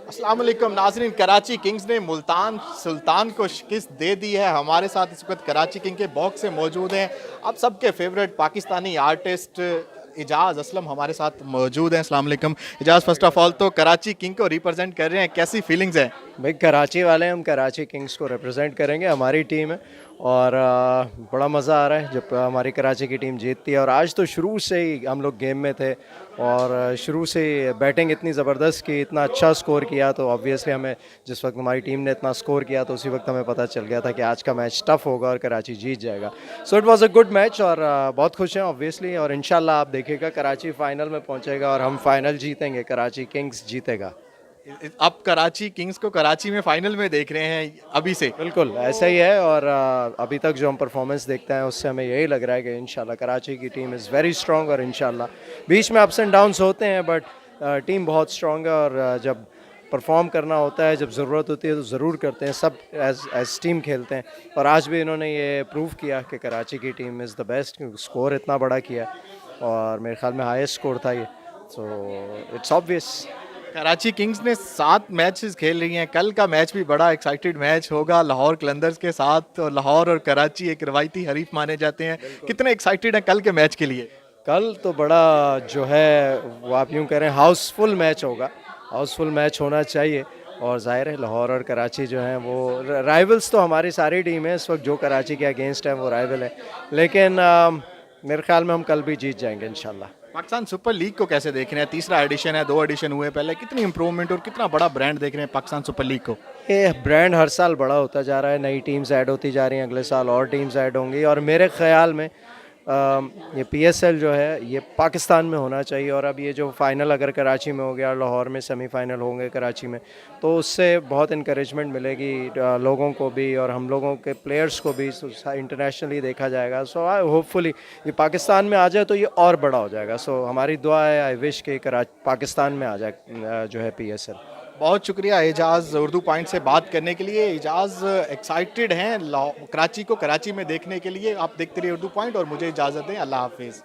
अस्सलाम वालेकुम नाज़रीन। कराची किंग्स ने मुल्तान सुल्तान को शिकस्त दे दी है। हमारे साथ इस वक्त कराची किंग के बॉक्स से मौजूद हैं अब सबके फेवरेट पाकिस्तानी आर्टिस्ट इजाज़ असलम हमारे साथ मौजूद हैं। अस्सलाम वालेकुम इजाज़, फर्स्ट ऑफ ऑल तो कराची किंग को रिप्रेजेंट कर रहे हैं, कैसी फीलिंग्स हैं? भाई कराची वाले हम कराची किंग्स को रिप्रेजेंट करेंगे, हमारी टीम है। और बड़ा मज़ा आ रहा है जब हमारी कराची की टीम जीतती है। और आज तो शुरू से ही हम लोग गेम में थे और शुरू से ही बैटिंग इतनी ज़बरदस्त की, इतना अच्छा स्कोर किया। तो ऑब्वियसली हमें जिस वक्त हमारी टीम ने इतना स्कोर किया तो उसी वक्त हमें पता चल गया था कि आज का मैच टफ होगा और कराची जीत जाएगा। So it was a good match और बहुत खुश हैं ऑब्वियसली। और इंशाल्लाह आप देखिएगा कराची फाइनल में पहुंचेगा और हम फाइनल जीतेंगे, कराची किंग्स जीतेगा। अब कराची किंग्स को कराची में फाइनल में देख रहे हैं अभी से? बिल्कुल ऐसा ही है। और अभी तक जो हम परफॉर्मेंस देखते हैं उससे हमें यही लग रहा है कि इंशाल्लाह कराची की टीम इज़ वेरी स्ट्रॉन्ग। और इंशाल्लाह बीच में अप्स एंड डाउन्स होते हैं बट टीम बहुत स्ट्रॉन्ग है। और जब परफॉर्म करना होता है, जब ज़रूरत होती है तो ज़रूर करते हैं, सब एज टीम खेलते हैं। और आज भी इन्होंने ये प्रूव किया कि कराची की टीम इज़ द बेस्ट, क्योंकि स्कोर इतना बड़ा किया और मेरे ख्याल में हाईएस्ट स्कोर था ये। So it's obvious. Karachi Kings ने 7 मैचेस खेल रही हैं। कल का मैच भी बड़ा एक्साइटेड मैच होगा लाहौर कलंदर्स के साथ। और लाहौर और कराची एक रवायती हरीफ माने जाते हैं। कितने एक्साइटेड हैं कल के मैच के लिए? कल तो बड़ा जो है वो आप यूँ करें हाउसफुल मैच होगा, हाउसफुल मैच होना चाहिए। और ज़ाहिर है लाहौर और कराची जो हैं वो राइवल्स तो हमारी सारी टीम है इस वक्त, जो कराची के अगेंस्ट है वो राइवल है। लेकिन मेरे ख्याल में हम कल भी जीत जाएंगे इंशाल्लाह। पाकिस्तान सुपर लीग को कैसे देख रहे हैं? तीसरा एडिशन है, 2 एडिशन हुए पहले। कितनी इंप्रूवमेंट और कितना बड़ा ब्रांड देख रहे हैं पाकिस्तान सुपर लीग को? ये ब्रांड हर साल बड़ा होता जा रहा है, नई टीम्स ऐड होती जा रही हैं, अगले साल और टीम्स ऐड होंगी। और मेरे ख्याल में ये पीएसएल जो है ये पाकिस्तान में होना चाहिए। और अब ये जो फाइनल अगर कराची में हो गया, लाहौर में सेमीफाइनल होंगे कराची में, तो उससे बहुत इनकरेजमेंट मिलेगी लोगों को भी और हम लोगों के प्लेयर्स को भी। इंटरनेशनली देखा जाएगा। सो होपफुली ये पाकिस्तान में आ जाए तो ये और बड़ा हो जाएगा। सो हमारी दुआ है, आई विश कि पाकिस्तान में आ जाए जो है पीएसएल। बहुत शुक्रिया एजाज उर्दू पॉइंट से बात करने के लिए। एजाज एक्साइटेड हैं कराची को कराची में देखने के लिए। आप देखते रहिए उर्दू पॉइंट और मुझे इजाज़त दें। अल्लाह हाफिज़।